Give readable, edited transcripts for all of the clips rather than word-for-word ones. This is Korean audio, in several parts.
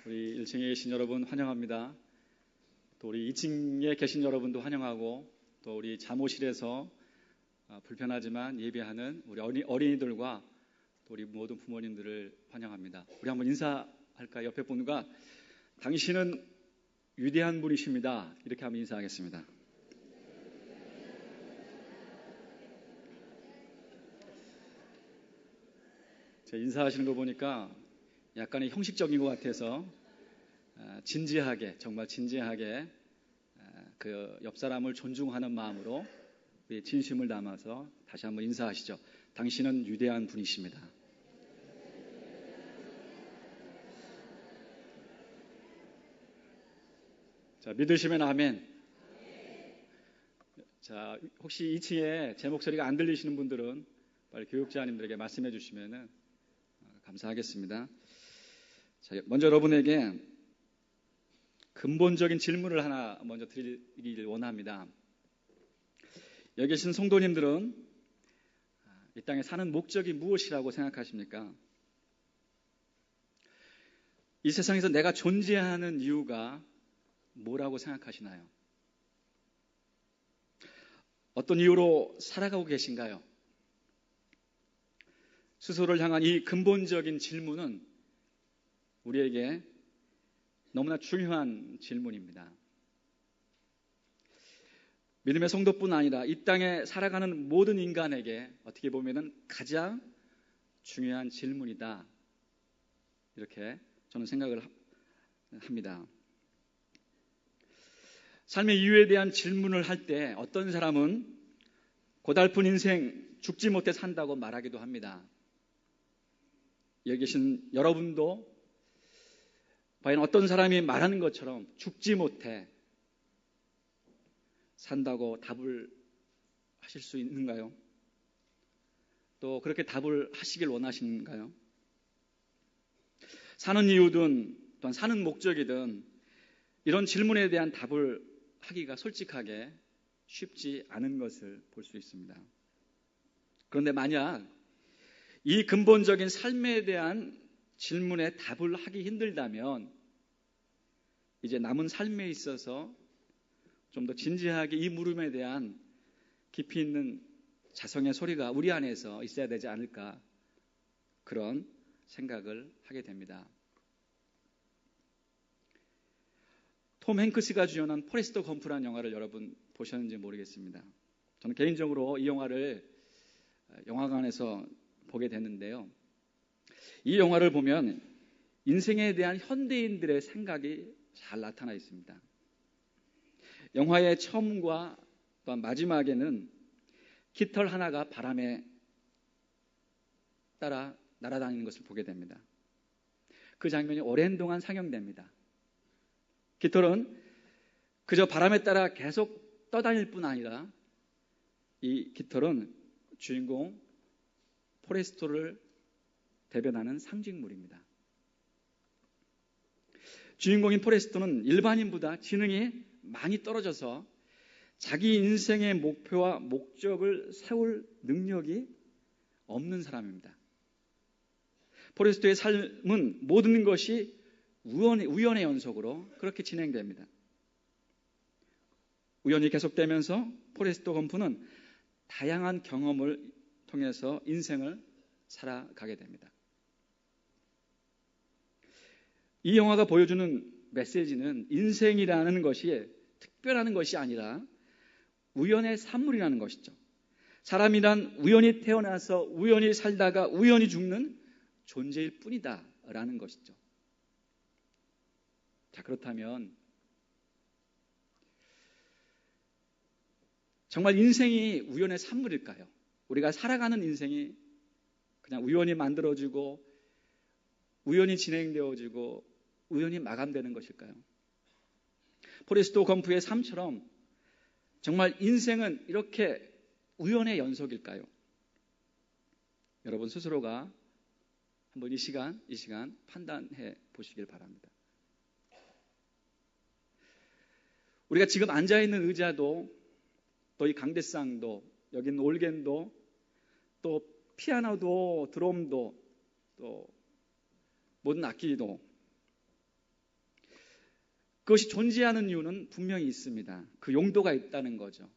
우리 1층에 계신 여러분 환영합니다. 또 우리 2층에 계신 여러분도 환영하고, 또 우리 잠옷실에서 불편하지만 예배하는 우리 어린이들과 또 우리 모든 부모님들을 환영합니다. 우리 한번 인사할까요? 옆에 분과 당신은 위대한 분이십니다. 이렇게 한번 인사하겠습니다. 제 인사하시는 거 보니까 약간의 형식적인 것 같아서 진지하게, 정말 진지하게 그 옆 사람을 존중하는 마음으로 우리 진심을 담아서 다시 한번 인사하시죠. 당신은 위대한 분이십니다. 자, 믿으시면 아멘. 자, 혹시 2층에 제 목소리가 안 들리시는 분들은 빨리 교육자님들에게 말씀해 주시면 감사하겠습니다. 자, 먼저 여러분에게 근본적인 질문을 하나 먼저 드리길 원합니다. 여기 계신 성도님들은 이 땅에 사는 목적이 무엇이라고 생각하십니까? 이 세상에서 내가 존재하는 이유가 뭐라고 생각하시나요? 어떤 이유로 살아가고 계신가요? 스스로를 향한 이 근본적인 질문은 우리에게 너무나 중요한 질문입니다. 믿음의 성도뿐 아니라 이 땅에 살아가는 모든 인간에게 어떻게 보면 가장 중요한 질문이다, 이렇게 저는 생각을 합니다. 삶의 이유에 대한 질문을 할 때 어떤 사람은 고달픈 인생 죽지 못해 산다고 말하기도 합니다. 여기 계신 여러분도 과연 어떤 사람이 말하는 것처럼 죽지 못해 산다고 답을 하실 수 있는가요? 또 그렇게 답을 하시길 원하시는가요? 사는 이유든 또한 사는 목적이든 이런 질문에 대한 답을 하기가 솔직하게 쉽지 않은 것을 볼 수 있습니다. 그런데 만약 이 근본적인 삶에 대한 질문에 답을 하기 힘들다면 이제 남은 삶에 있어서 좀 더 진지하게 이 물음에 대한 깊이 있는 자성의 소리가 우리 안에서 있어야 되지 않을까, 그런 생각을 하게 됩니다. 톰 행크스가 주연한 포레스트 검프라는 영화를 여러분 보셨는지 모르겠습니다. 저는 개인적으로 이 영화를 영화관에서 보게 됐는데요. 이 영화를 보면 인생에 대한 현대인들의 생각이 잘 나타나 있습니다. 영화의 처음과 또한 마지막에는 깃털 하나가 바람에 따라 날아다니는 것을 보게 됩니다. 그 장면이 오랜 동안 상영됩니다. 깃털은 그저 바람에 따라 계속 떠다닐 뿐 아니라 이 깃털은 주인공 포레스토를 대변하는 상징물입니다. 주인공인 포레스토는 일반인보다 지능이 많이 떨어져서 자기 인생의 목표와 목적을 세울 능력이 없는 사람입니다. 포레스토의 삶은 모든 것이 우연의 연속으로 그렇게 진행됩니다. 우연이 계속되면서 포레스토 검프는 다양한 경험을 통해서 인생을 살아가게 됩니다. 이 영화가 보여주는 메시지는 인생이라는 것이 특별한 것이 아니라 우연의 산물이라는 것이죠. 사람이란 우연히 태어나서 우연히 살다가 우연히 죽는 존재일 뿐이다 라는 것이죠. 자, 그렇다면 정말 인생이 우연의 산물일까요? 우리가 살아가는 인생이 그냥 우연히 만들어지고 우연히 진행되어지고 우연히 마감되는 것일까요? 포레스토 검프의 삶처럼 정말 인생은 이렇게 우연의 연속일까요? 여러분 스스로가 한번 이 시간 판단해 보시길 바랍니다. 우리가 지금 앉아있는 의자도, 또 이 강대상도, 여기 있는 올겐도, 또 피아노도, 드럼도, 또 모든 악기도 그것이 존재하는 이유는 분명히 있습니다. 그 용도가 있다는 거죠.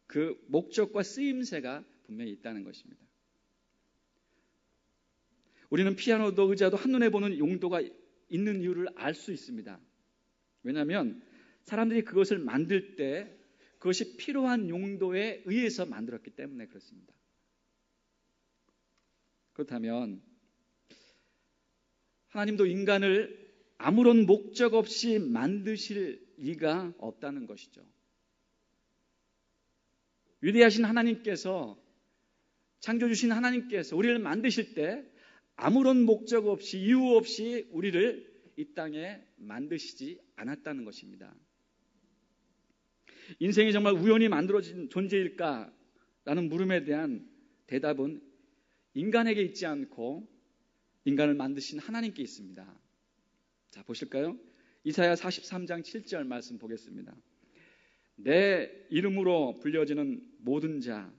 그 목적과 쓰임새가 분명히 있다는 것입니다. 우리는 피아노도 의자도 한눈에 보는 용도가 있는 이유를 알 수 있습니다. 왜냐하면 사람들이 그것을 만들 때 그것이 필요한 용도에 의해서 만들었기 때문에 그렇습니다. 그렇다면 하나님도 인간을 아무런 목적 없이 만드실 리가 없다는 것이죠. 위대하신 하나님께서, 창조주신 하나님께서 우리를 만드실 때 아무런 목적 없이, 이유 없이 우리를 이 땅에 만드시지 않았다는 것입니다. 인생이 정말 우연히 만들어진 존재일까라는 물음에 대한 대답은 인간에게 있지 않고 인간을 만드신 하나님께 있습니다. 자, 보실까요? 이사야 43장 7절 말씀 보겠습니다. 내 이름으로 불려지는 모든 자,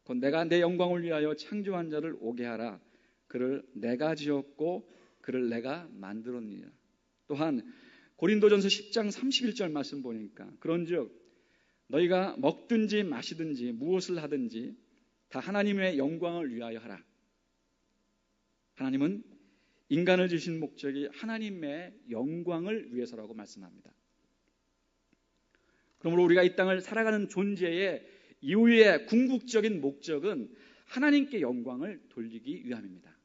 곧 내가 내 영광을 위하여 창조한 자를 오게 하라. 그를 내가 지었고 그를 내가 만들었느니라. 또한 고린도전서 10장 31절 말씀 보니까 그런즉 너희가 먹든지 마시든지 무엇을 하든지 다 하나님의 영광을 위하여 하라. 하나님은 인간을 지으신 목적이 하나님의 영광을 위해서라고 말씀합니다. 그러므로 우리가 이 땅을 살아가는 존재의 이후의 궁극적인 목적은 하나님께 영광을 돌리기 위함입니다.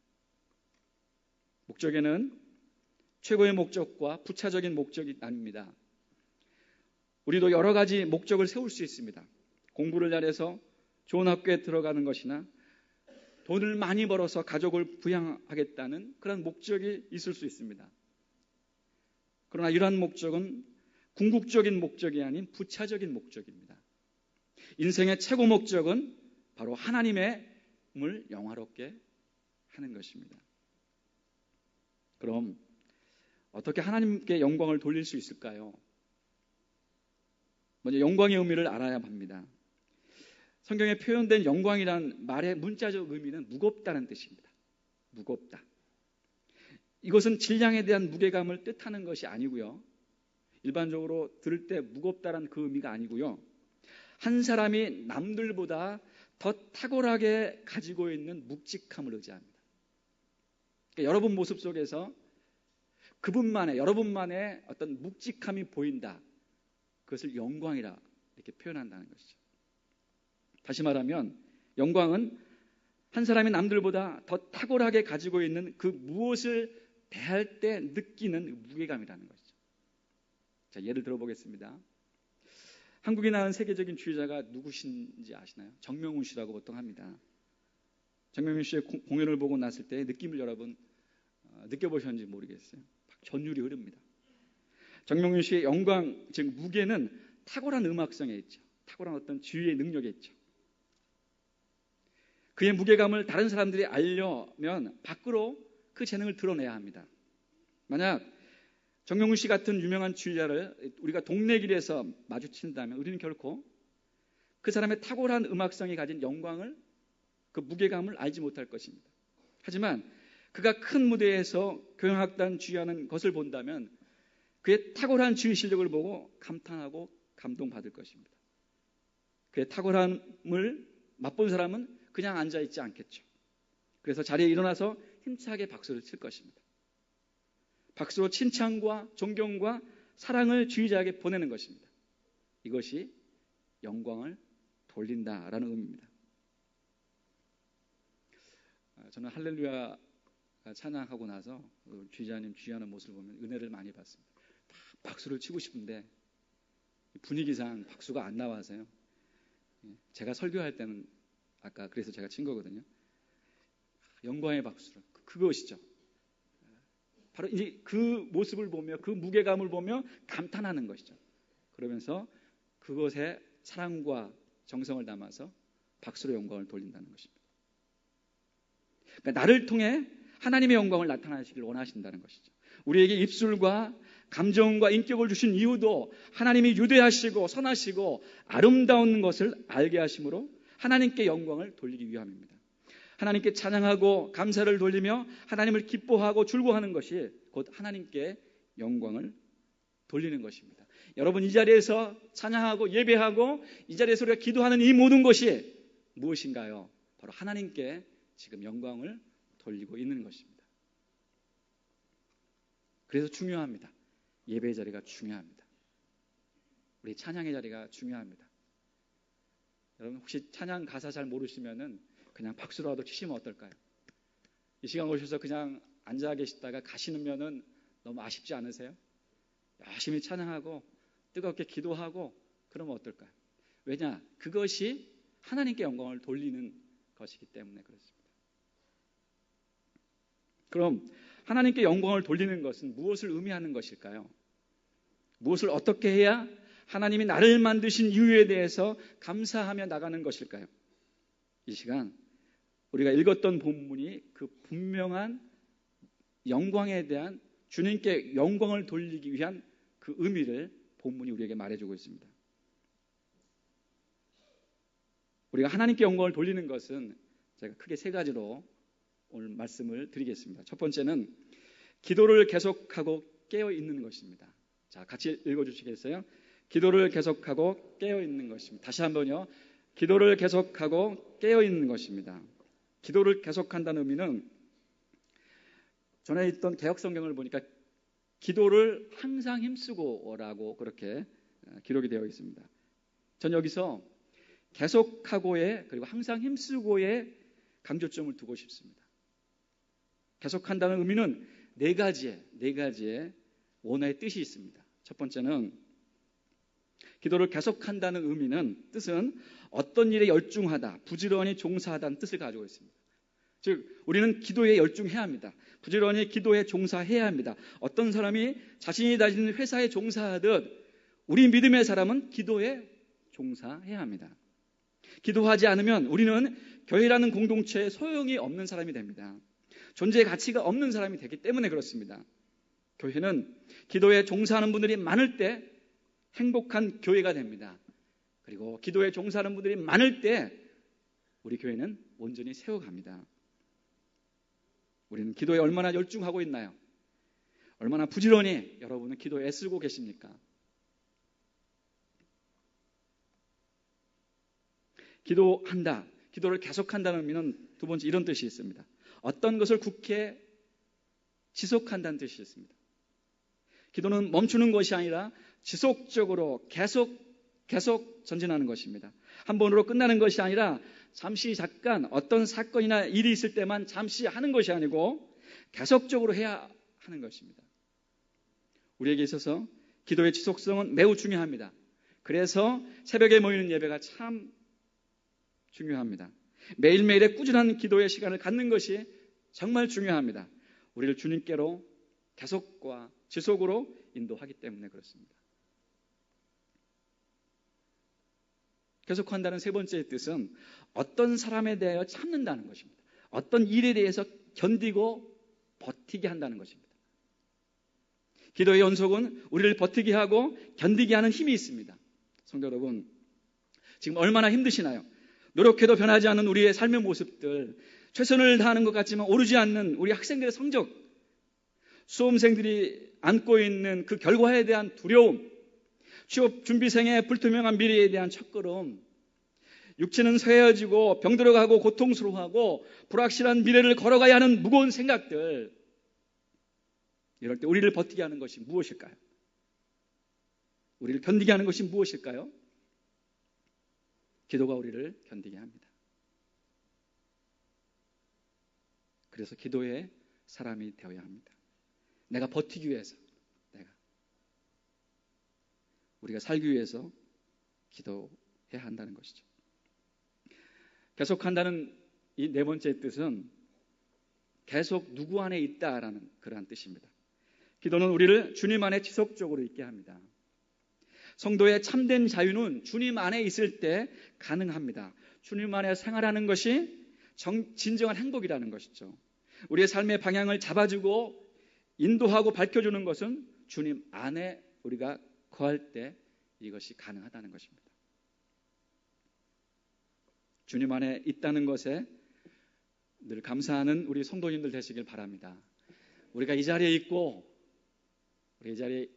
목적에는 최고의 목적과 부차적인 목적이 아닙니다. 우리도 여러 가지 목적을 세울 수 있습니다. 공부를 잘해서 좋은 학교에 들어가는 것이나 돈을 많이 벌어서 가족을 부양하겠다는 그런 목적이 있을 수 있습니다. 그러나 이러한 목적은 궁극적인 목적이 아닌 부차적인 목적입니다. 인생의 최고 목적은 바로 하나님의 을 영화롭게 하는 것입니다. 그럼 어떻게 하나님께 영광을 돌릴 수 있을까요? 먼저 영광의 의미를 알아야 합니다. 성경에 표현된 영광이란 말의 문자적 의미는 무겁다는 뜻입니다. 무겁다. 이것은 질량에 대한 무게감을 뜻하는 것이 아니고요. 일반적으로 들을 때 무겁다는 그 의미가 아니고요. 한 사람이 남들보다 더 탁월하게 가지고 있는 묵직함을 의지합니다. 그러니까 여러분 모습 속에서 여러분만의 어떤 묵직함이 보인다. 그것을 영광이라 이렇게 표현한다는 것이죠. 다시 말하면 영광은 한 사람이 남들보다 더 탁월하게 가지고 있는 그 무엇을 대할 때 느끼는 무게감이라는 것이죠. 자, 예를 들어보겠습니다. 한국에 나온 세계적인 주의자가 누구신지 아시나요? 정명훈 씨라고 보통 합니다. 정명훈 씨의 공연을 보고 났을 때 느낌을 여러분 느껴보셨는지 모르겠어요. 전율이 흐릅니다. 정명훈 씨의 영광, 즉 무게는 탁월한 음악성에 있죠. 탁월한 어떤 지휘의 능력에 있죠. 그의 무게감을 다른 사람들이 알려면 밖으로 그 재능을 드러내야 합니다. 만약 정명훈 씨 같은 유명한 주의자를 우리가 동네 길에서 마주친다면 우리는 결코 그 사람의 탁월한 음악성이 가진 영광을, 그 무게감을 알지 못할 것입니다. 하지만 그가 큰 무대에서 교향악단 주의하는 것을 본다면 그의 탁월한 주의 실력을 보고 감탄하고 감동받을 것입니다. 그의 탁월함을 맛본 사람은 그냥 앉아있지 않겠죠. 그래서 자리에 일어나서 힘차게 박수를 칠 것입니다. 박수로 칭찬과 존경과 사랑을 주의자에게 보내는 것입니다. 이것이 영광을 돌린다라는 의미입니다. 저는 할렐루야 찬양하고 나서 주의자님 주의하는 모습을 보면 은혜를 많이 받습니다. 박수를 치고 싶은데 분위기상 박수가 안 나와서요. 제가 설교할 때는 아까 그래서 제가 친 거거든요. 영광의 박수를, 그것이죠. 바로 이제 그 모습을 보며 그 무게감을 보며 감탄하는 것이죠. 그러면서 그것에 사랑과 정성을 담아서 박수로 영광을 돌린다는 것입니다. 그러니까 나를 통해 하나님의 영광을 나타나시길 원하신다는 것이죠. 우리에게 입술과 감정과 인격을 주신 이유도 하나님이 유대하시고 선하시고 아름다운 것을 알게 하심으로 하나님께 영광을 돌리기 위함입니다. 하나님께 찬양하고 감사를 돌리며 하나님을 기뻐하고 즐거워하는 것이 곧 하나님께 영광을 돌리는 것입니다. 여러분, 이 자리에서 찬양하고 예배하고 이 자리에서 우리가 기도하는 이 모든 것이 무엇인가요? 바로 하나님께 지금 영광을 돌리고 있는 것입니다. 그래서 중요합니다. 예배의 자리가 중요합니다. 우리 찬양의 자리가 중요합니다. 여러분, 혹시 찬양 가사 잘 모르시면은 그냥 박수라도 치시면 어떨까요? 이 시간 오셔서 그냥 앉아 계시다가 가시면은 너무 아쉽지 않으세요? 열심히 찬양하고 뜨겁게 기도하고 그러면 어떨까요? 왜냐? 그것이 하나님께 영광을 돌리는 것이기 때문에 그렇습니다. 그럼 하나님께 영광을 돌리는 것은 무엇을 의미하는 것일까요? 무엇을 어떻게 해야 하나님이 나를 만드신 이유에 대해서 감사하며 나가는 것일까요? 이 시간 우리가 읽었던 본문이 그 분명한 영광에 대한 주님께 영광을 돌리기 위한 그 의미를 본문이 우리에게 말해주고 있습니다. 우리가 하나님께 영광을 돌리는 것은 제가 크게 세 가지로 오늘 말씀을 드리겠습니다. 첫 번째는 기도를 계속하고 깨어 있는 것입니다. 자, 같이 읽어주시겠어요? 기도를 계속하고 깨어 있는 것입니다. 다시 한번요. 기도를 계속하고 깨어 있는 것입니다. 기도를 계속한다는 의미는 전에 있던 개역 성경을 보니까 기도를 항상 힘쓰고라고 그렇게 기록이 되어 있습니다. 전 여기서 계속하고의 그리고 항상 힘쓰고의 강조점을 두고 싶습니다. 계속한다는 의미는 네 가지의 원어의 뜻이 있습니다. 첫 번째는 기도를 계속한다는 의미는 뜻은 어떤 일에 열중하다, 부지런히 종사하다는 뜻을 가지고 있습니다. 즉 우리는 기도에 열중해야 합니다. 부지런히 기도에 종사해야 합니다. 어떤 사람이 자신이 다니는 회사에 종사하듯 우리 믿음의 사람은 기도에 종사해야 합니다. 기도하지 않으면 우리는 교회라는 공동체에 소용이 없는 사람이 됩니다. 존재의 가치가 없는 사람이 되기 때문에 그렇습니다. 교회는 기도에 종사하는 분들이 많을 때 행복한 교회가 됩니다. 그리고 기도에 종사하는 분들이 많을 때 우리 교회는 온전히 세워갑니다. 우리는 기도에 얼마나 열중하고 있나요? 얼마나 부지런히 여러분은 기도에 애쓰고 계십니까? 기도한다, 기도를 계속한다는 의미는 두 번째 이런 뜻이 있습니다. 어떤 것을 굳게 지속한다는 뜻이 있습니다. 기도는 멈추는 것이 아니라 지속적으로 계속 전진하는 것입니다. 한 번으로 끝나는 것이 아니라 잠시 잠깐 어떤 사건이나 일이 있을 때만 잠시 하는 것이 아니고 계속적으로 해야 하는 것입니다. 우리에게 있어서 기도의 지속성은 매우 중요합니다. 그래서 새벽에 모이는 예배가 참 중요합니다. 매일매일의 꾸준한 기도의 시간을 갖는 것이 정말 중요합니다. 우리를 주님께로 계속과 지속으로 인도하기 때문에 그렇습니다. 계속한다는 세 번째 뜻은 어떤 사람에 대하여 참는다는 것입니다. 어떤 일에 대해서 견디고 버티게 한다는 것입니다. 기도의 연속은 우리를 버티게 하고 견디게 하는 힘이 있습니다. 성도 여러분, 지금 얼마나 힘드시나요? 노력해도 변하지 않는 우리의 삶의 모습들, 최선을 다하는 것 같지만 오르지 않는 우리 학생들의 성적, 수험생들이 안고 있는 그 결과에 대한 두려움, 취업 준비생의 불투명한 미래에 대한 첫걸음, 육체는 쇠해지고 병들어가고 고통스러워하고 불확실한 미래를 걸어가야 하는 무거운 생각들, 이럴 때 우리를 버티게 하는 것이 무엇일까요? 우리를 견디게 하는 것이 무엇일까요? 기도가 우리를 견디게 합니다. 그래서 기도의 사람이 되어야 합니다. 내가 버티기 위해서, 우리가 살기 위해서 기도해야 한다는 것이죠. 계속한다는 이 네 번째 뜻은 계속 누구 안에 있다라는 그러한 뜻입니다. 기도는 우리를 주님 안에 지속적으로 있게 합니다. 성도의 참된 자유는 주님 안에 있을 때 가능합니다. 주님 안에 생활하는 것이 진정한 행복이라는 것이죠. 우리의 삶의 방향을 잡아주고 인도하고 밝혀주는 것은 주님 안에 우리가 거할 때 이것이 가능하다는 것입니다. 주님 안에 있다는 것에 늘 감사하는 우리 성도님들 되시길 바랍니다. 우리가 이 자리에 있고 우리 이 자리에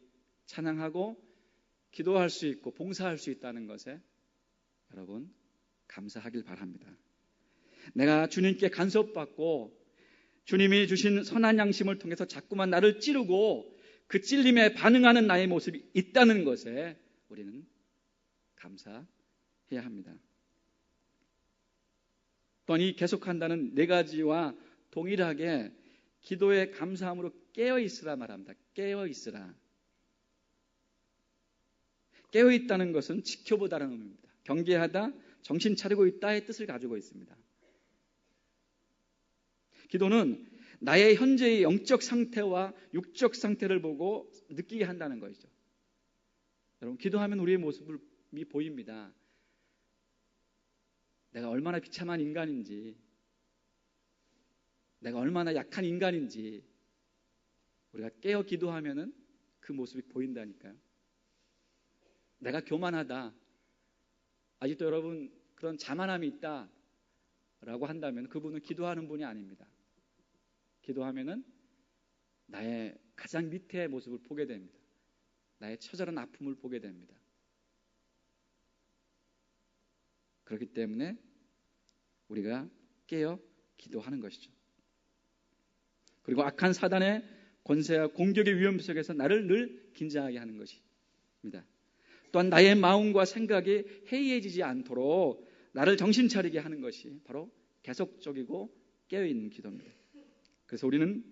찬양하고 기도할 수 있고 봉사할 수 있다는 것에 여러분 감사하길 바랍니다. 내가 주님께 간섭받고 주님이 주신 선한 양심을 통해서 자꾸만 나를 찌르고 그 찔림에 반응하는 나의 모습이 있다는 것에 우리는 감사해야 합니다. 또한 이 계속한다는 네 가지와 동일하게 기도의 감사함으로 깨어있으라 말합니다. 깨어있으라. 깨어있다는 것은 지켜보다라는 의미입니다. 경계하다, 정신 차리고 있다의 뜻을 가지고 있습니다. 기도는 나의 현재의 영적 상태와 육적 상태를 보고 느끼게 한다는 것이죠. 여러분, 기도하면 우리의 모습이 보입니다. 내가 얼마나 비참한 인간인지, 내가 얼마나 약한 인간인지 우리가 깨어 기도하면은 그 모습이 보인다니까요. 내가 교만하다, 아직도 여러분 그런 자만함이 있다라고 한다면 그분은 기도하는 분이 아닙니다. 기도하면은 나의 가장 밑의 모습을 보게 됩니다. 나의 처절한 아픔을 보게 됩니다. 그렇기 때문에 우리가 깨어 기도하는 것이죠. 그리고 악한 사단의 권세와 공격의 위험 속에서 나를 늘 긴장하게 하는 것입니다. 또한 나의 마음과 생각이 해이해지지 않도록 나를 정신 차리게 하는 것이 바로 계속적이고 깨어있는 기도입니다. 그래서 우리는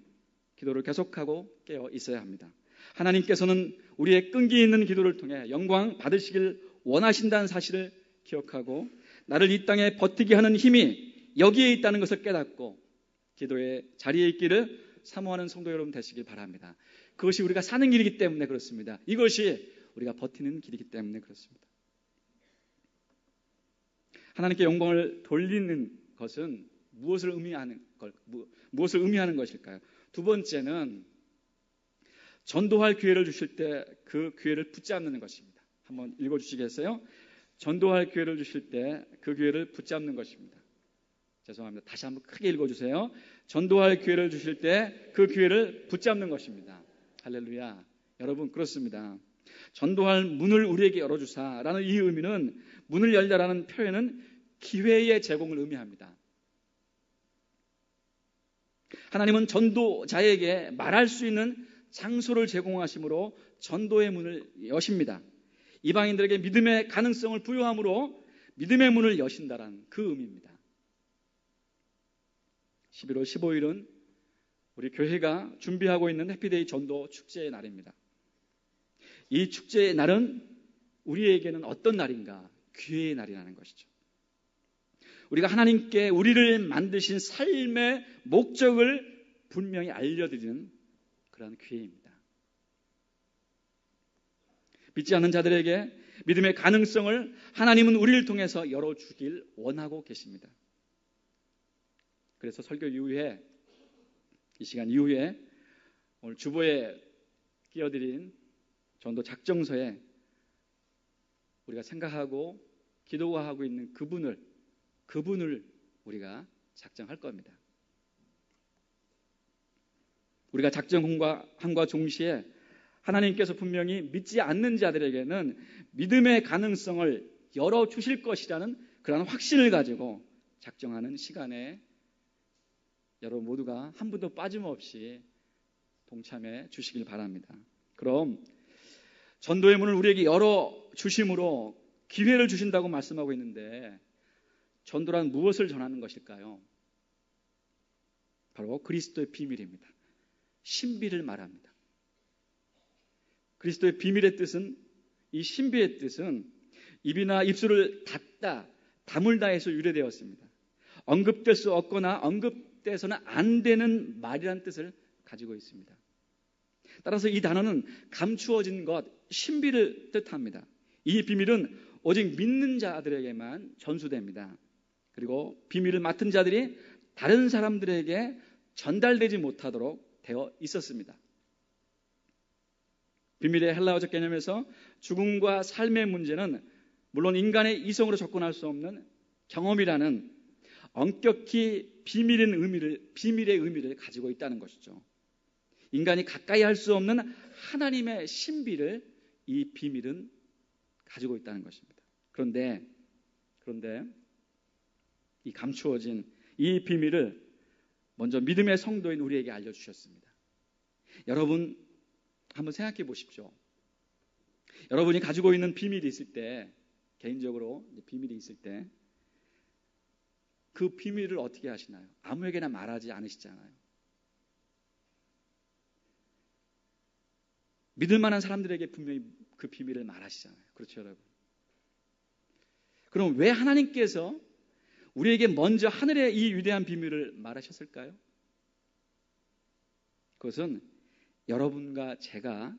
기도를 계속하고 깨어 있어야 합니다. 하나님께서는 우리의 끈기 있는 기도를 통해 영광 받으시길 원하신다는 사실을 기억하고 나를 이 땅에 버티게 하는 힘이 여기에 있다는 것을 깨닫고 기도의 자리에 있기를 사모하는 성도 여러분 되시길 바랍니다. 그것이 우리가 사는 길이기 때문에 그렇습니다. 이것이 우리가 버티는 길이기 때문에 그렇습니다. 하나님께 영광을 돌리는 것은 무엇을 의미하는 것일까요? 두 번째는 전도할 기회를 주실 때 그 기회를 붙잡는 것입니다. 한번 읽어주시겠어요? 전도할 기회를 주실 때 그 기회를 붙잡는 것입니다. 죄송합니다. 다시 한번 크게 읽어주세요. 전도할 기회를 주실 때 그 기회를 붙잡는 것입니다. 할렐루야. 여러분, 그렇습니다. 전도할 문을 우리에게 열어주사라는 이 의미는, 문을 열다라는 표현은 기회의 제공을 의미합니다. 하나님은 전도자에게 말할 수 있는 장소를 제공하심으로 전도의 문을 여십니다. 이방인들에게 믿음의 가능성을 부여함으로 믿음의 문을 여신다라는 그 의미입니다. 11월 15일은 우리 교회가 준비하고 있는 해피데이 전도 축제의 날입니다. 이 축제의 날은 우리에게는 어떤 날인가? 기회의 날이라는 것이죠. 우리가 하나님께 우리를 만드신 삶의 목적을 분명히 알려드리는 그런 기회입니다. 믿지 않는 자들에게 믿음의 가능성을 하나님은 우리를 통해서 열어주길 원하고 계십니다. 그래서 설교 이후에, 이 시간 이후에 오늘 주보에 끼어드린 전도 작정서에 우리가 생각하고 기도하고 있는 그분을 우리가 작정할 겁니다. 우리가 작정함과 동시에 하나님께서 분명히 믿지 않는 자들에게는 믿음의 가능성을 열어주실 것이라는 그런 확신을 가지고 작정하는 시간에 여러분 모두가 한 분도 빠짐없이 동참해 주시길 바랍니다. 그럼 전도의 문을 우리에게 열어주심으로 기회를 주신다고 말씀하고 있는데, 전도란 무엇을 전하는 것일까요? 바로 그리스도의 비밀입니다. 신비를 말합니다. 그리스도의 비밀의 뜻은, 이 신비의 뜻은 입이나 입술을 닫다, 다물다에서 유래되었습니다. 언급될 수 없거나 언급돼서는 안 되는 말이라는 뜻을 가지고 있습니다. 따라서 이 단어는 감추어진 것, 신비를 뜻합니다. 이 비밀은 오직 믿는 자들에게만 전수됩니다. 그리고 비밀을 맡은 자들이 다른 사람들에게 전달되지 못하도록 되어 있었습니다. 비밀의 헬라어적 개념에서 죽음과 삶의 문제는 물론 인간의 이성으로 접근할 수 없는 경험이라는 엄격히 비밀의 의미를 가지고 있다는 것이죠. 인간이 가까이 할 수 없는 하나님의 신비를 이 비밀은 가지고 있다는 것입니다. 그런데 이 감추어진 이 비밀을 먼저 믿음의 성도인 우리에게 알려주셨습니다. 여러분 한번 생각해 보십시오. 여러분이 가지고 있는 비밀이 있을 때, 개인적으로 비밀이 있을 때 그 비밀을 어떻게 하시나요? 아무에게나 말하지 않으시잖아요. 믿을 만한 사람들에게 분명히 그 비밀을 말하시잖아요. 그렇죠, 여러분? 그럼 왜 하나님께서 우리에게 먼저 하늘의 이 위대한 비밀을 말하셨을까요? 그것은 여러분과 제가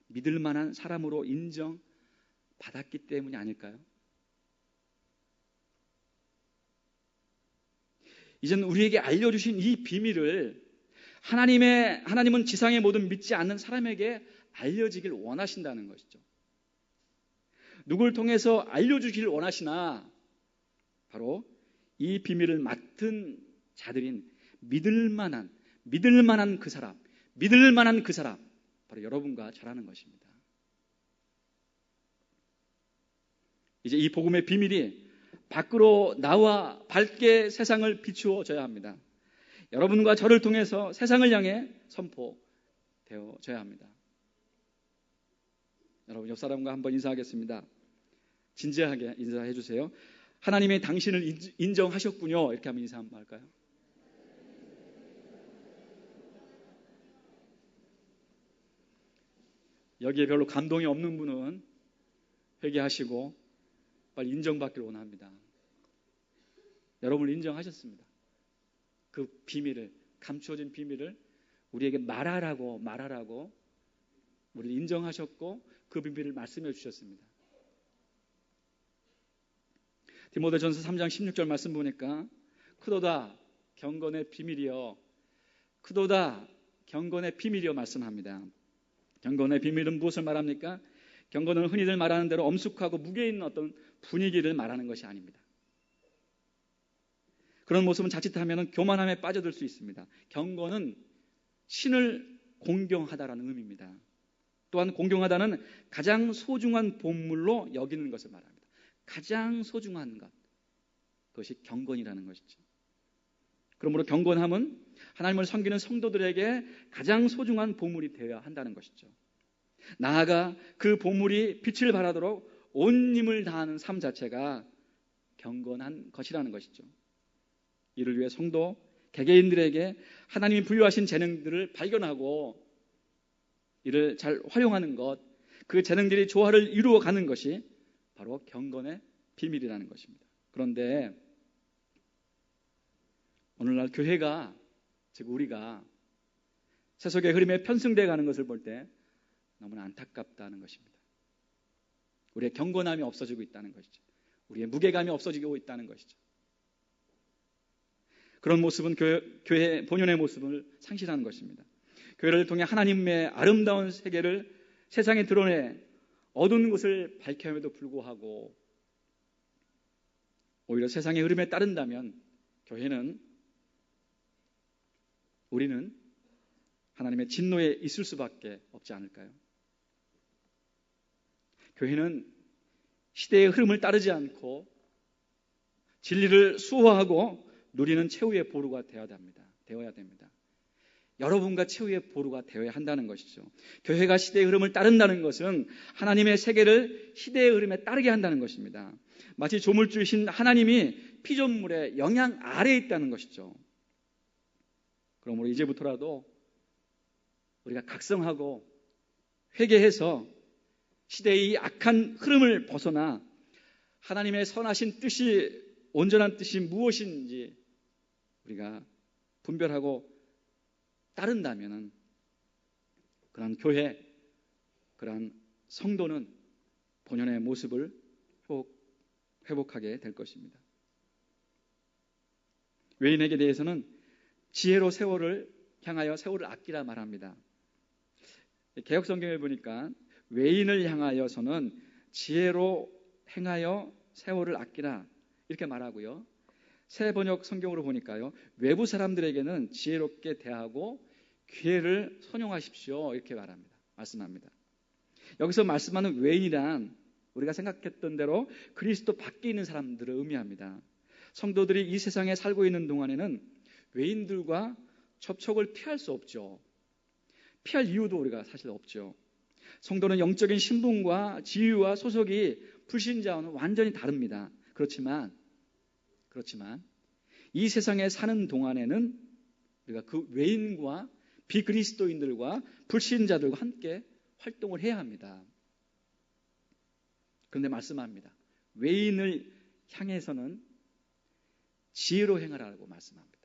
믿을 만한 사람으로 인정받았기 때문이 아닐까요? 이제는 우리에게 알려주신 이 비밀을 하나님은 지상의 모든 믿지 않는 사람에게 알려지길 원하신다는 것이죠. 누굴 통해서 알려주길 원하시나 바로 이 비밀을 맡은 자들인 믿을 만한 그 사람, 바로 여러분과 저라는 것입니다. 이제 이 복음의 비밀이 밖으로 나와 밝게 세상을 비추어져야 합니다. 여러분과 저를 통해서 세상을 향해 선포되어져야 합니다. 여러분 옆 사람과 한번 인사하겠습니다. 진지하게 인사해 주세요. 하나님이 당신을 인정하셨군요. 이렇게 하면 인사 한번 할까요? 여기에 별로 감동이 없는 분은 회개하시고 빨리 인정받기를 원합니다. 여러분을 인정하셨습니다. 그 비밀을, 감추어진 비밀을 우리에게 말하라고 우리를 인정하셨고 그 비밀을 말씀해 주셨습니다. 디모데전서 3장 16절 말씀 보니까 크도다 경건의 비밀이여 말씀합니다. 경건의 비밀은 무엇을 말합니까? 경건은 흔히들 말하는 대로 엄숙하고 무게 있는 어떤 분위기를 말하는 것이 아닙니다. 그런 모습은 자칫하면 교만함에 빠져들 수 있습니다. 경건은 신을 공경하다라는 의미입니다. 또한 공경하다는 가장 소중한 본물로 여기는 것을 말합니다. 가장 소중한 것, 그것이 경건이라는 것이죠. 그러므로 경건함은 하나님을 섬기는 성도들에게 가장 소중한 보물이 되어야 한다는 것이죠. 나아가 그 보물이 빛을 발하도록 온 힘을 다하는 삶 자체가 경건한 것이라는 것이죠. 이를 위해 성도, 개개인들에게 하나님이 부여하신 재능들을 발견하고 이를 잘 활용하는 것, 그 재능들이 조화를 이루어가는 것이 바로 경건의 비밀이라는 것입니다. 그런데 오늘날 교회가, 즉 우리가 세속의 흐름에 편승되어 가는 것을 볼 때 너무나 안타깝다는 것입니다. 우리의 경건함이 없어지고 있다는 것이죠. 우리의 무게감이 없어지고 있다는 것이죠. 그런 모습은 교회의 본연의 모습을 상실하는 것입니다. 교회를 통해 하나님의 아름다운 세계를 세상에 드러내 어두운 것을 밝혀함에도 불구하고 오히려 세상의 흐름에 따른다면 우리는 하나님의 진노에 있을 수밖에 없지 않을까요? 교회는 시대의 흐름을 따르지 않고 진리를 수호하고 누리는 최후의 보루가 되어야 됩니다. 여러분과 최후의 보루가 되어야 한다는 것이죠. 교회가 시대의 흐름을 따른다는 것은 하나님의 세계를 시대의 흐름에 따르게 한다는 것입니다. 마치 조물주이신 하나님이 피조물의 영향 아래에 있다는 것이죠. 그러므로 이제부터라도 우리가 각성하고 회개해서 시대의 이 악한 흐름을 벗어나 하나님의 선하신 뜻이, 온전한 뜻이 무엇인지 우리가 분별하고 따른다면 그러한 교회, 그러한 성도는 본연의 모습을 회복하게 될 것입니다. 외인에게 대해서는 지혜로 세월을 향하여 세월을 아끼라 말합니다. 개역성경에 보니까 외인을 향하여서는 지혜로 행하여 세월을 아끼라 이렇게 말하고요. 새 번역 성경으로 보니까요, 외부 사람들에게는 지혜롭게 대하고 기회를 선용하십시오. 이렇게 말씀합니다. 여기서 말씀하는 외인이란 우리가 생각했던 대로 그리스도 밖에 있는 사람들을 의미합니다. 성도들이 이 세상에 살고 있는 동안에는 외인들과 접촉을 피할 수 없죠. 피할 이유도 우리가 사실 없죠. 성도는 영적인 신분과 지위와 소속이 불신자와는 완전히 다릅니다. 그렇지만 이 세상에 사는 동안에는 우리가 그 외인과 비그리스도인들과 불신자들과 함께 활동을 해야 합니다. 그런데 말씀합니다. 외인을 향해서는 지혜로 행하라고 말씀합니다.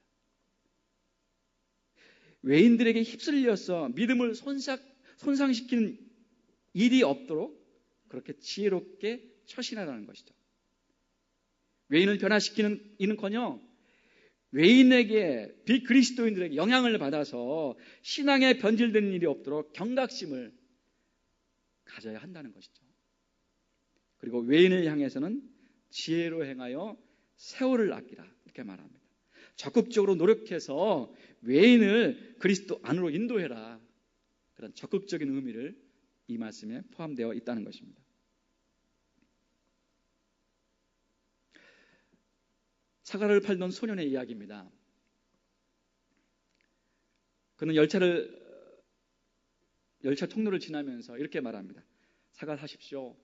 외인들에게 휩쓸려서 믿음을 손상시키는 일이 없도록 그렇게 지혜롭게 처신하라는 것이죠. 외인을 변화시키는 이는커녕 외인에게 비그리스도인들에게 영향을 받아서 신앙에 변질되는 일이 없도록 경각심을 가져야 한다는 것이죠. 그리고 외인을 향해서는 지혜로 행하여 세월을 아끼라 이렇게 말합니다. 적극적으로 노력해서 외인을 그리스도 안으로 인도해라. 그런 적극적인 의미를 이 말씀에 포함되어 있다는 것입니다. 사과를 팔던 소년의 이야기입니다. 그는 열차 통로를 지나면서 이렇게 말합니다. 사과 사십시오.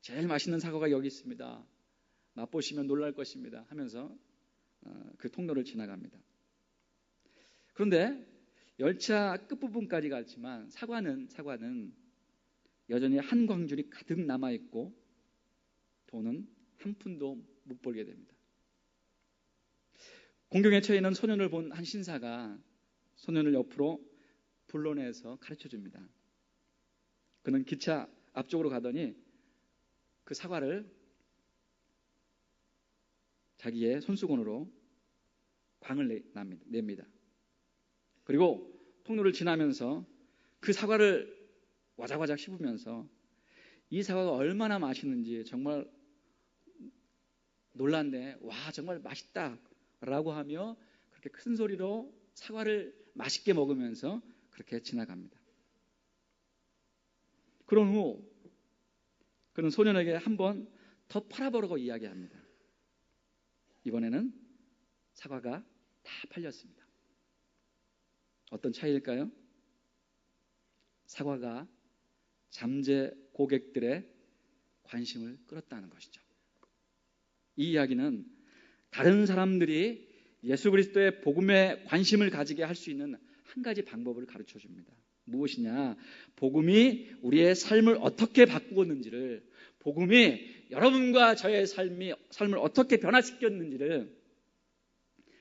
제일 맛있는 사과가 여기 있습니다. 맛보시면 놀랄 것입니다. 하면서 그 통로를 지나갑니다. 그런데 열차 끝부분까지 갔지만 사과는 여전히 한 광줄이 가득 남아있고 돈은 한 푼도 못 벌게 됩니다. 공경에 처해 있는 소년을 본 한 신사가 소년을 옆으로 불러내서 가르쳐줍니다. 그는 기차 앞쪽으로 가더니 그 사과를 자기의 손수건으로 광을 냅니다. 그리고 통로를 지나면서 그 사과를 와작와작 씹으면서 이 사과가 얼마나 맛있는지 정말 놀랐네. 와, 정말 맛있다. 라고 하며 그렇게 큰 소리로 사과를 맛있게 먹으면서 그렇게 지나갑니다. 그런 후 그는 소년에게 한 번 더 팔아보라고 이야기합니다. 이번에는 사과가 다 팔렸습니다. 어떤 차이일까요? 사과가 잠재 고객들의 관심을 끌었다는 것이죠. 이 이야기는 다른 사람들이 예수 그리스도의 복음에 관심을 가지게 할 수 있는 한 가지 방법을 가르쳐 줍니다. 무엇이냐? 복음이 우리의 삶을 어떻게 바꾸었는지를, 복음이 여러분과 저의 삶을 어떻게 변화시켰는지를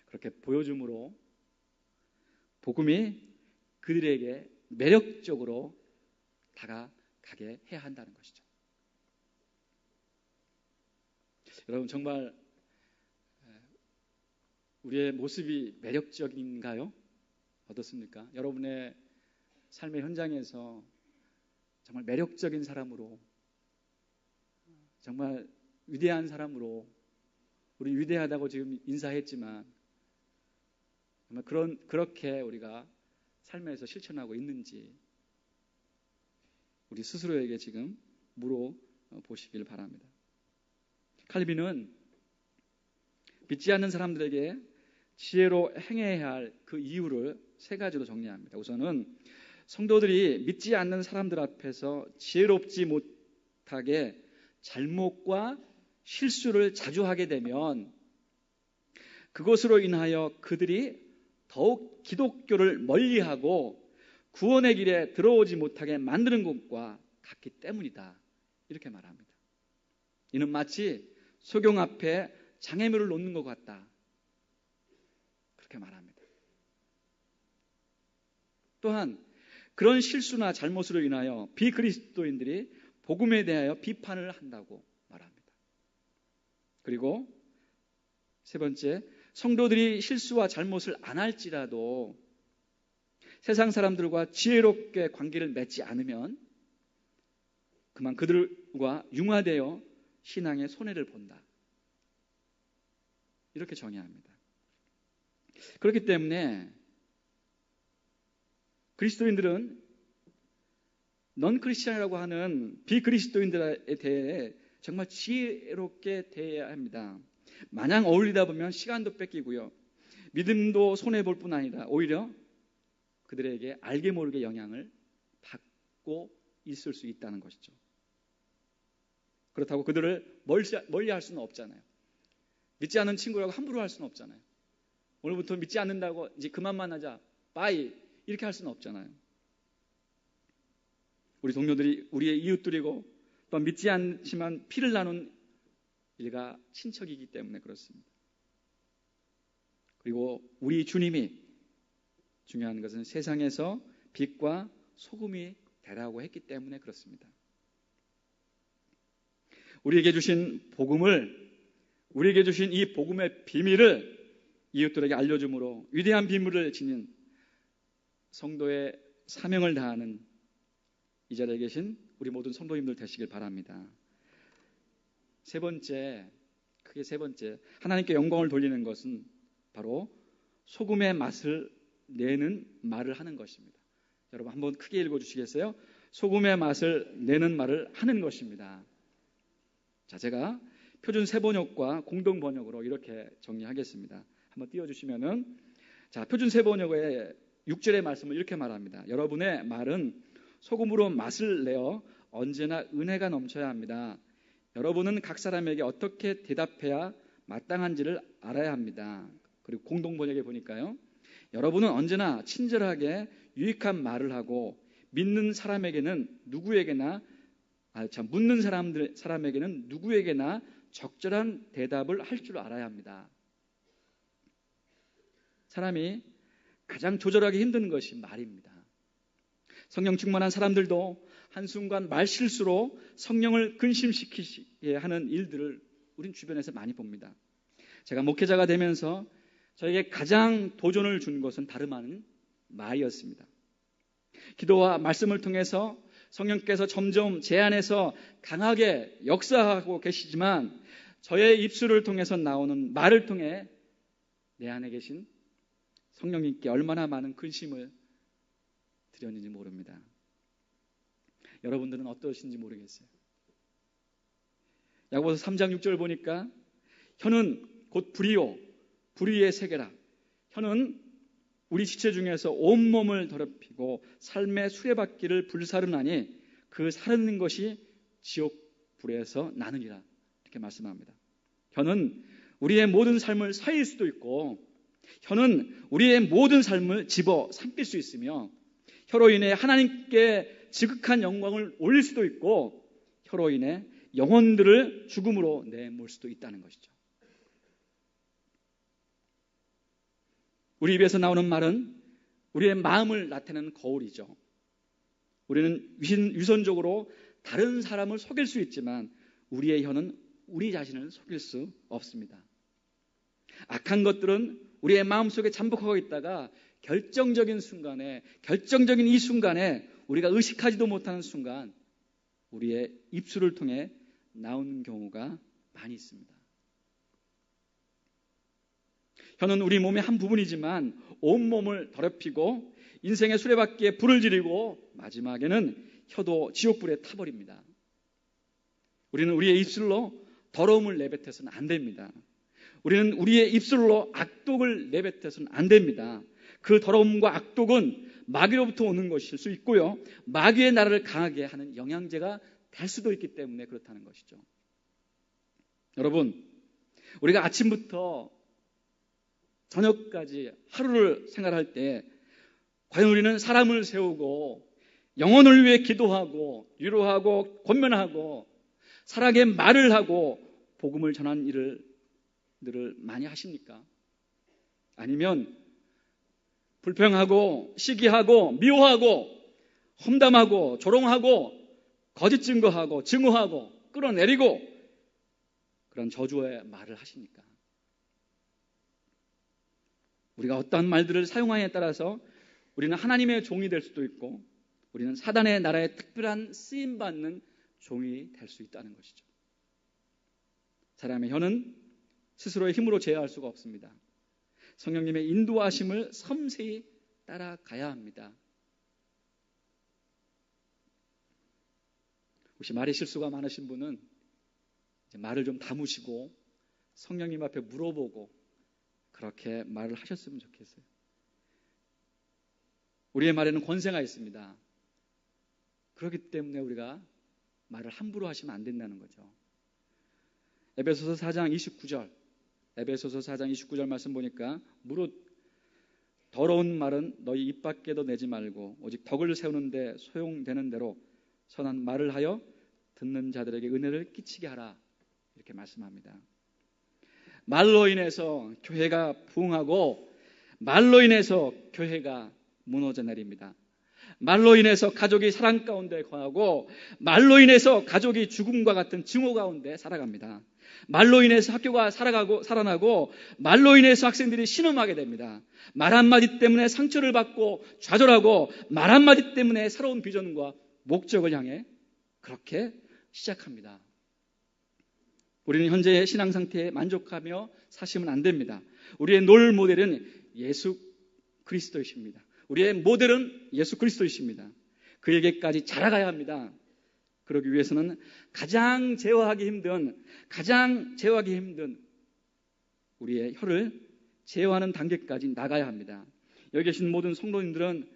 그렇게 보여줌으로 복음이 그들에게 매력적으로 다가가게 해야 한다는 것이죠. 여러분, 정말 우리의 모습이 매력적인가요? 어떻습니까? 여러분의 삶의 현장에서 정말 매력적인 사람으로, 정말 위대한 사람으로, 우리 위대하다고 지금 인사했지만 정말 그렇게 우리가 삶에서 실천하고 있는지 우리 스스로에게 지금 물어보시길 바랍니다. 칼빈은 믿지 않는 사람들에게 지혜로 행해야 할 그 이유를 세 가지로 정리합니다. 우선은 성도들이 믿지 않는 사람들 앞에서 지혜롭지 못하게 잘못과 실수를 자주 하게 되면 그것으로 인하여 그들이 더욱 기독교를 멀리하고 구원의 길에 들어오지 못하게 만드는 것과 같기 때문이다. 이렇게 말합니다. 이는 마치 소경 앞에 장애물을 놓는 것 같다. 그렇게 말합니다. 또한 그런 실수나 잘못으로 인하여 비그리스도인들이 복음에 대하여 비판을 한다고 말합니다. 그리고 세 번째, 성도들이 실수와 잘못을 안 할지라도 세상 사람들과 지혜롭게 관계를 맺지 않으면 그만 그들과 융화되어 신앙의 손해를 본다. 이렇게 정의합니다. 그렇기 때문에 그리스도인들은 넌 크리스천이라고 하는 비그리스도인들에 대해 정말 지혜롭게 대해야 합니다. 마냥 어울리다 보면 시간도 뺏기고요. 믿음도 손해볼 뿐 아니라 오히려 그들에게 알게 모르게 영향을 받고 있을 수 있다는 것이죠. 그렇다고 그들을 멀리할 수는 없잖아요. 믿지 않는 친구라고 함부로 할 수는 없잖아요. 오늘부터 믿지 않는다고 이제 그만 만나자, 빠이 이렇게 할 수는 없잖아요. 우리 동료들이 우리의 이웃들이고 또 믿지 않지만 피를 나눈 일가 친척이기 때문에 그렇습니다. 그리고 우리 주님이 중요한 것은 세상에서 빛과 소금이 되라고 했기 때문에 그렇습니다. 우리에게 주신 복음을, 우리에게 주신 이 복음의 비밀을 이웃들에게 알려줌으로 위대한 비밀을 지닌 성도의 사명을 다하는 이 자리에 계신 우리 모든 성도님들 되시길 바랍니다. 세 번째, 크게 세 번째, 하나님께 영광을 돌리는 것은 바로 소금의 맛을 내는 말을 하는 것입니다. 여러분 한번 크게 읽어주시겠어요? 소금의 맛을 내는 말을 하는 것입니다. 자, 제가 표준 세번역과 공동 번역으로 이렇게 정리하겠습니다. 한번 띄워주시면은, 자, 표준 세번역의 6절의 말씀을 이렇게 말합니다. 여러분의 말은 소금으로 맛을 내어 언제나 은혜가 넘쳐야 합니다. 여러분은 각 사람에게 어떻게 대답해야 마땅한지를 알아야 합니다. 그리고 공동 번역에 보니까요, 여러분은 언제나 친절하게 유익한 말을 하고 묻는 사람에게는 누구에게나 적절한 대답을 할 줄 알아야 합니다. 사람이 가장 조절하기 힘든 것이 말입니다. 성령 충만한 사람들도 한순간 말실수로 성령을 근심시키게 하는 일들을 우린 주변에서 많이 봅니다. 제가 목회자가 되면서 저에게 가장 도전을 준 것은 다름 아닌 말이었습니다. 기도와 말씀을 통해서 성령께서 점점 제 안에서 강하게 역사하고 계시지만 저의 입술을 통해서 나오는 말을 통해 내 안에 계신 성령님께 얼마나 많은 근심을 드렸는지 모릅니다. 여러분들은 어떠신지 모르겠어요. 야고보서 3장 6절 보니까 혀는 곧 불이요 불의의 세계라. 혀는 우리 지체 중에서 온몸을 더럽히고 삶의 수레바퀴를 불사르나니 그 사르는 것이 지옥 불에서 나느니라. 이렇게 말씀합니다. 혀는 우리의 모든 삶을 사일 수도 있고 혀는 우리의 모든 삶을 집어 삼킬 수 있으며 혀로 인해 하나님께 지극한 영광을 올릴 수도 있고 혀로 인해 영혼들을 죽음으로 내몰 수도 있다는 것이죠. 우리 입에서 나오는 말은 우리의 마음을 나타내는 거울이죠. 우리는 위선적으로 다른 사람을 속일 수 있지만 우리의 혀는 우리 자신을 속일 수 없습니다. 악한 것들은 우리의 마음속에 잠복하고 있다가 결정적인 이 순간에 우리가 의식하지도 못하는 순간 우리의 입술을 통해 나오는 경우가 많이 있습니다. 혀는 우리 몸의 한 부분이지만 온몸을 더럽히고 인생의 수레바퀴에 불을 지르고 마지막에는 혀도 지옥불에 타버립니다. 우리는 우리의 입술로 더러움을 내뱉어서는 안 됩니다. 우리는 우리의 입술로 악독을 내뱉어서는 안 됩니다. 그 더러움과 악독은 마귀로부터 오는 것일 수 있고요. 마귀의 나라를 강하게 하는 영양제가 될 수도 있기 때문에 그렇다는 것이죠. 여러분, 우리가 아침부터 저녁까지 하루를 생활할 때 과연 우리는 사람을 세우고 영혼을 위해 기도하고 위로하고 권면하고 사랑의 말을 하고 복음을 전하는 일들을 많이 하십니까? 아니면 불평하고 시기하고 미워하고 험담하고 조롱하고 거짓 증거하고 증오하고 끌어내리고 그런 저주의 말을 하십니까? 우리가 어떠한 말들을 사용하냐에 따라서 우리는 하나님의 종이 될 수도 있고 우리는 사단의 나라에 특별한 쓰임받는 종이 될 수 있다는 것이죠. 사람의 혀는 스스로의 힘으로 제어할 수가 없습니다. 성령님의 인도하심을 섬세히 따라가야 합니다. 혹시 말에 실수가 많으신 분은 이제 말을 좀 담으시고 성령님 앞에 물어보고 그렇게 말을 하셨으면 좋겠어요. 우리의 말에는 권세가 있습니다. 그렇기 때문에 우리가 말을 함부로 하시면 안 된다는 거죠. 에베소서 4장 29절 말씀 보니까 무릇 더러운 말은 너희 입 밖에도 내지 말고 오직 덕을 세우는데 소용되는 대로 선한 말을 하여 듣는 자들에게 은혜를 끼치게 하라, 이렇게 말씀합니다. 말로 인해서 교회가 부흥하고 말로 인해서 교회가 무너져 내립니다. 말로 인해서 가족이 사랑 가운데 거하고 말로 인해서 가족이 죽음과 같은 증오 가운데 살아갑니다. 말로 인해서 학교가 살아나고 말로 인해서 학생들이 신음하게 됩니다. 말 한마디 때문에 상처를 받고 좌절하고 말 한마디 때문에 새로운 비전과 목적을 향해 그렇게 시작합니다. 우리는 현재의 신앙 상태에 만족하며 사시면 안 됩니다. 우리의 롤 모델은 예수 그리스도이십니다. 우리의 모델은 예수 그리스도이십니다. 그에게까지 자라가야 합니다. 그러기 위해서는 가장 제어하기 힘든 우리의 혀를 제어하는 단계까지 나가야 합니다. 여기 계신 모든 성도님들은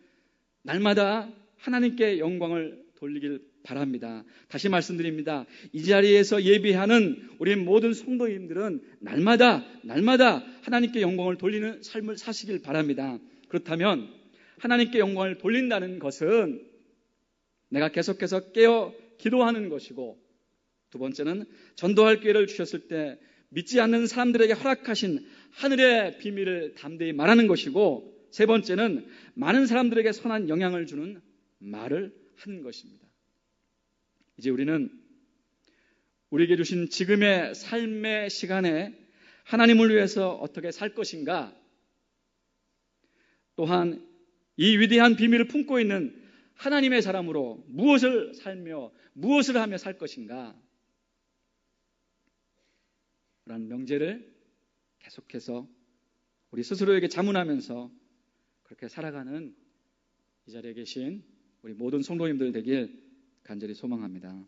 날마다 하나님께 영광을 돌리길 바랍니다. 다시 말씀드립니다. 이 자리에서 예비하는 우리 모든 성도님들은 날마다 하나님께 영광을 돌리는 삶을 사시길 바랍니다. 그렇다면 하나님께 영광을 돌린다는 것은 내가 계속해서 깨어 기도하는 것이고, 두 번째는 전도할 기회를 주셨을 때 믿지 않는 사람들에게 허락하신 하늘의 비밀을 담대히 말하는 것이고, 세 번째는 많은 사람들에게 선한 영향을 주는 말을 하는 것입니다. 이제 우리는 우리에게 주신 지금의 삶의 시간에 하나님을 위해서 어떻게 살 것인가, 또한 이 위대한 비밀을 품고 있는 하나님의 사람으로 무엇을 살며 무엇을 하며 살 것인가 라는 명제를 계속해서 우리 스스로에게 자문하면서 그렇게 살아가는 이 자리에 계신 우리 모든 성도님들 되길 간절히 소망합니다.